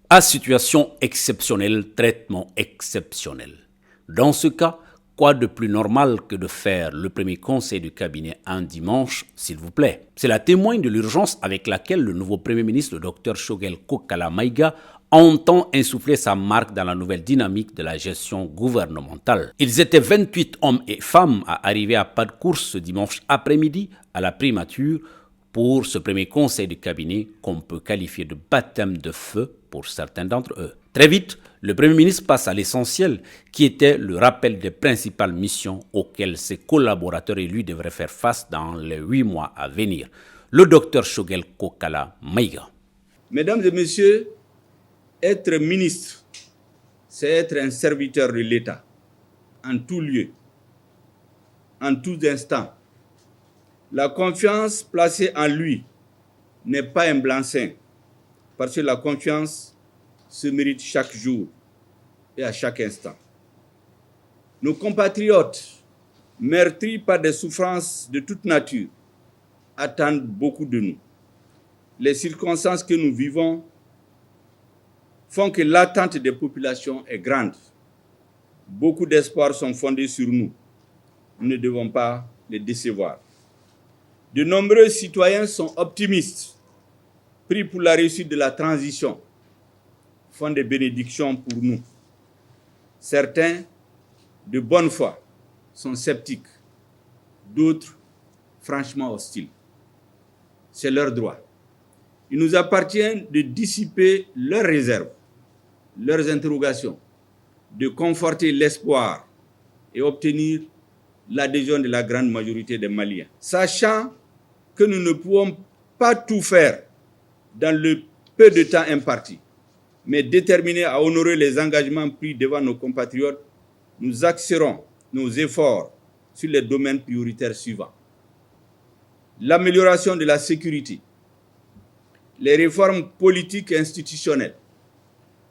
À situation exceptionnelle, traitement exceptionnel. Dans ce cas, quoi de plus normal que de faire le premier conseil du cabinet un dimanche, s'il vous plaît? Cela témoigne de l'urgence avec laquelle le nouveau Premier ministre, le Dr Choguel Kokala Maïga, entend insuffler sa marque dans la nouvelle dynamique de la gestion gouvernementale. Ils étaient 28 hommes et femmes à arriver à pas de course ce dimanche après-midi à la primature pour ce premier conseil de cabinet qu'on peut qualifier de baptême de feu pour certains d'entre eux. Très vite, le Premier ministre passe à l'essentiel, qui était le rappel des principales missions auxquelles ses collaborateurs et lui devraient faire face dans les 8 mois à venir. Le docteur Choguel Kokala Maïga. Mesdames et messieurs, être ministre, c'est être un serviteur de l'État, en tout lieu, en tout instant. La confiance placée en lui n'est pas un blanc-seing, parce que la confiance se mérite chaque jour et à chaque instant. Nos compatriotes, meurtris par des souffrances de toute nature, attendent beaucoup de nous. Les circonstances que nous vivons font que l'attente des populations est grande. Beaucoup d'espoirs sont fondés sur nous. Nous ne devons pas les décevoir. De nombreux citoyens sont optimistes, pris pour la réussite de la transition, font des bénédictions pour nous. Certains, de bonne foi, sont sceptiques, d'autres, franchement hostiles. C'est leur droit. Il nous appartient de dissiper leurs réserves, leurs interrogations, de conforter l'espoir et obtenir l'adhésion de la grande majorité des Maliens. Sachant que nous ne pouvons pas tout faire dans le peu de temps imparti, mais déterminés à honorer les engagements pris devant nos compatriotes, nous axerons nos efforts sur les domaines prioritaires suivants. L'amélioration de la sécurité, les réformes politiques et institutionnelles,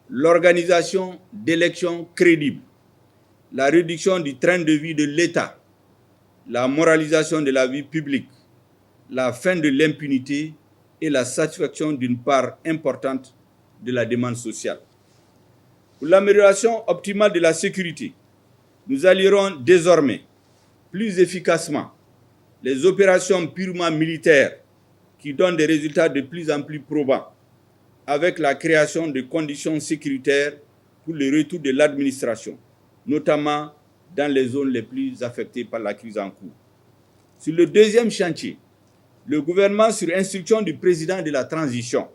l'organisation d'élections crédibles, la réduction du train de vie de l'État, la moralisation de la vie publique, la fin de l'impunité et la satisfaction d'une part importante de la demande sociale. Pour l'amélioration optimale de la sécurité, nous allierons désormais plus efficacement les opérations purement militaires qui donnent des résultats de plus en plus probants avec la création de conditions sécuritaires pour le retour de l'administration, notamment dans les zones les plus affectées par la crise en cours. Sur le deuxième chantier, le gouvernement, sur instruction du président de la transition,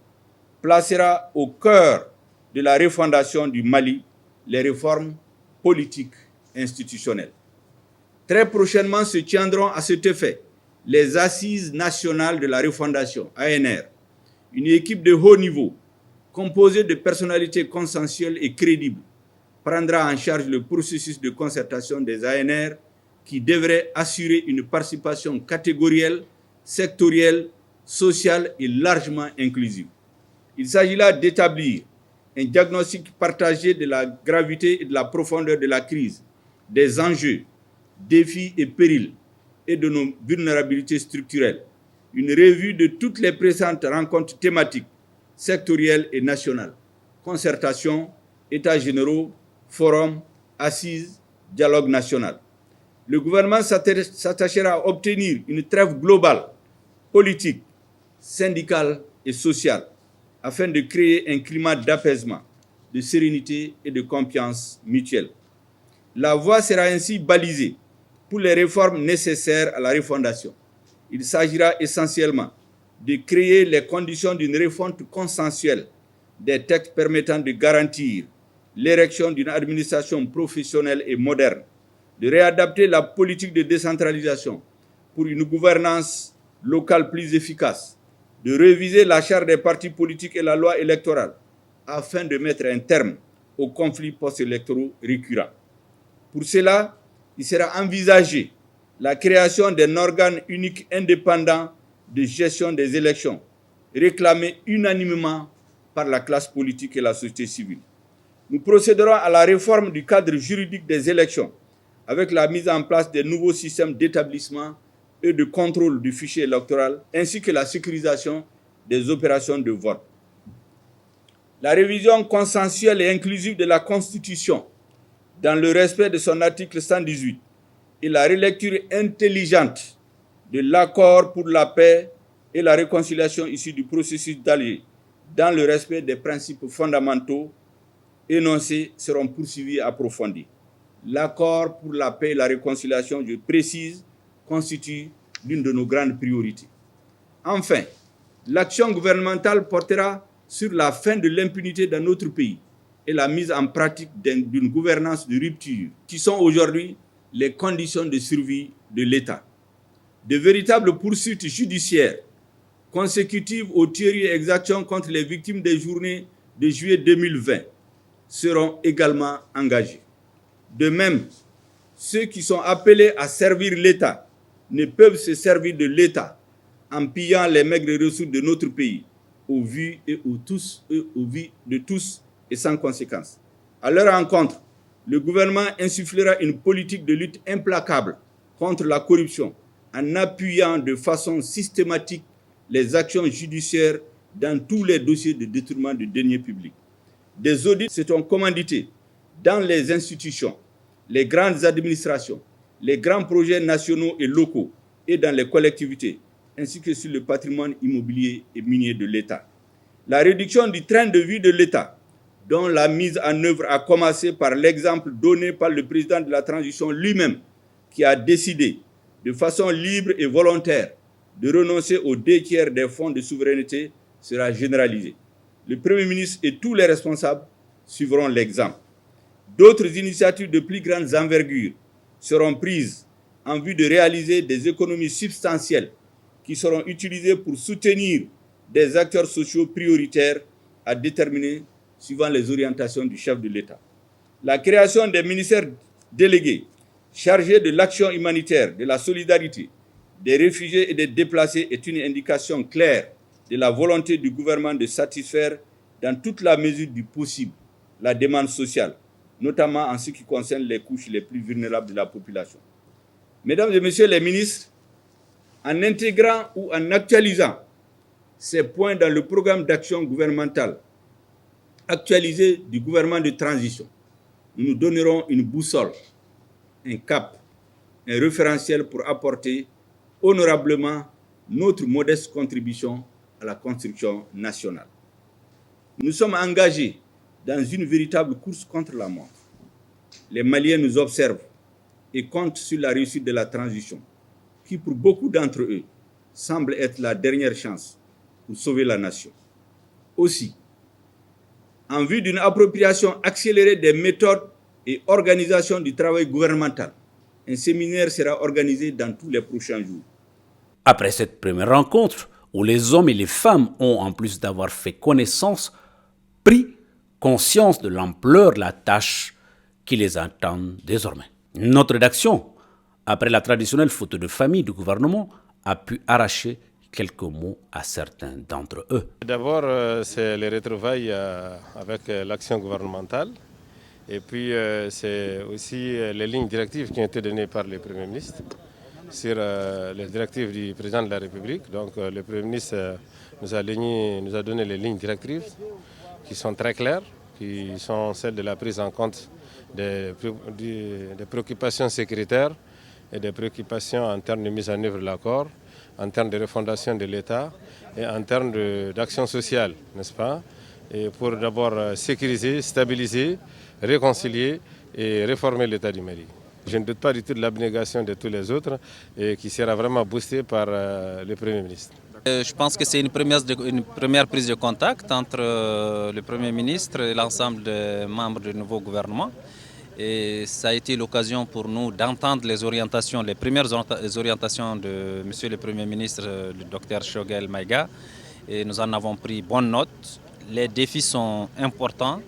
placera au cœur de la refondation du Mali les réformes politiques et institutionnelles. Très prochainement se tiendront à cet effet les Assises nationales de la refondation, ANR, une équipe de haut niveau composée de personnalités consensuelles et crédibles prendra en charge le processus de concertation des ANR qui devrait assurer une participation catégorielle, sectorielle, sociale et largement inclusive. Il s'agit là d'établir un diagnostic partagé de la gravité et de la profondeur de la crise, des enjeux, défis et périls et de nos vulnérabilités structurelles. Une revue de toutes les précédentes rencontres thématiques, sectorielles et nationales. Concertation, états généraux, forums, assises, dialogue national. Le gouvernement s'attachera à obtenir une trêve globale, politique, syndicale et sociale, afin de créer un climat d'apaisement, de sérénité et de confiance mutuelle. La voie sera ainsi balisée pour les réformes nécessaires à la refondation. Il s'agira essentiellement de créer les conditions d'une refonte consensuelle des textes permettant de garantir l'érection d'une administration professionnelle et moderne, de réadapter la politique de décentralisation pour une gouvernance locale plus efficace, de réviser la charte des partis politiques et la loi électorale afin de mettre un terme aux conflits post-électoraux récurrents. Pour cela, il sera envisagé la création d'un organe unique indépendant de gestion des élections, réclamé unanimement par la classe politique et la société civile. Nous procéderons à la réforme du cadre juridique des élections avec la mise en place des nouveaux systèmes d'établissement et de contrôle du fichier électoral, ainsi que la sécurisation des opérations de vote. La révision consensuelle et inclusive de la Constitution, dans le respect de son article 118, et la relecture intelligente de l'accord pour la paix et la réconciliation issu du processus d'Alger, dans le respect des principes fondamentaux énoncés, seront poursuivis et approfondis. L'accord pour la paix et la réconciliation, je précise, constitue l'une de nos grandes priorités. Enfin, l'action gouvernementale portera sur la fin de l'impunité dans notre pays et la mise en pratique d'une gouvernance de rupture, qui sont aujourd'hui les conditions de survie de l'État. De véritables poursuites judiciaires consécutives aux tueries et exactions contre les victimes des journées de juillet 2020 seront également engagées. De même, ceux qui sont appelés à servir l'État ne peuvent se servir de l'État en pillant les maigres ressources de notre pays, au vu de tous et sans conséquence. À leur encontre, le gouvernement insufflera une politique de lutte implacable contre la corruption en appuyant de façon systématique les actions judiciaires dans tous les dossiers de détournement de deniers publics. Des audits seront commandités dans les institutions, les grandes administrations, les grands projets nationaux et locaux et dans les collectivités, ainsi que sur le patrimoine immobilier et minier de l'État. La réduction du train de vie de l'État, dont la mise en œuvre a commencé par l'exemple donné par le président de la transition lui-même, qui a décidé de façon libre et volontaire de renoncer aux 2/3 des fonds de souveraineté, sera généralisée. Le Premier ministre et tous les responsables suivront l'exemple. D'autres initiatives de plus grande envergure seront prises en vue de réaliser des économies substantielles qui seront utilisées pour soutenir des acteurs sociaux prioritaires à déterminer suivant les orientations du chef de l'État. La création des ministères délégués chargés de l'action humanitaire, de la solidarité, des réfugiés et des déplacés est une indication claire de la volonté du gouvernement de satisfaire dans toute la mesure du possible la demande sociale, notamment en ce qui concerne les couches les plus vulnérables de la population. Mesdames et messieurs les ministres, en intégrant ou en actualisant ces points dans le programme d'action gouvernemental actualisé du gouvernement de transition, nous nous donnerons une boussole, un cap, un référentiel pour apporter honorablement notre modeste contribution à la construction nationale. Nous sommes engagés dans une véritable course contre la mort. Les Maliens nous observent et comptent sur la réussite de la transition, qui pour beaucoup d'entre eux semble être la dernière chance pour sauver la nation. Aussi, en vue d'une appropriation accélérée des méthodes et organisation du travail gouvernemental, un séminaire sera organisé dans tous les prochains jours. Après cette première rencontre, où les hommes et les femmes ont, en plus d'avoir fait connaissance, pris conscience de l'ampleur de la tâche qui les attend désormais. Notre rédaction, après la traditionnelle photo de famille du gouvernement, a pu arracher quelques mots à certains d'entre eux. D'abord, c'est les retrouvailles avec l'action gouvernementale. Et puis, c'est aussi les lignes directives qui ont été données par le Premier ministre sur les directives du Président de la République. Donc, le Premier ministre nous a donné les lignes directives qui sont très claires, qui sont celles de la prise en compte des préoccupations sécuritaires et des préoccupations en termes de mise en œuvre de l'accord, en termes de refondation de l'État et en termes d'action sociale, n'est-ce pas? Et pour d'abord sécuriser, stabiliser, réconcilier et réformer l'État du Mali. Je ne doute pas du tout de l'abnégation de tous les autres et qui sera vraiment boostée par le Premier ministre. Je pense que c'est une première prise de contact entre le Premier ministre et l'ensemble des membres du nouveau gouvernement. Et ça a été l'occasion pour nous d'entendre les premières orientations de M. le Premier ministre, le Dr Choguel Maïga. Et nous en avons pris bonne note. Les défis sont importants,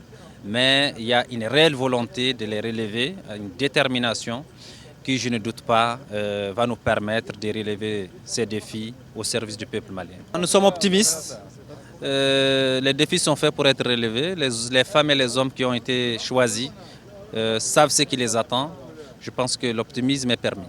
mais il y a une réelle volonté de les relever, une détermination qui, je ne doute pas, va nous permettre de relever ces défis au service du peuple malien. Nous sommes optimistes. Les défis sont faits pour être relevés. Les femmes et les hommes qui ont été choisis savent ce qui les attend. Je pense que l'optimisme est permis.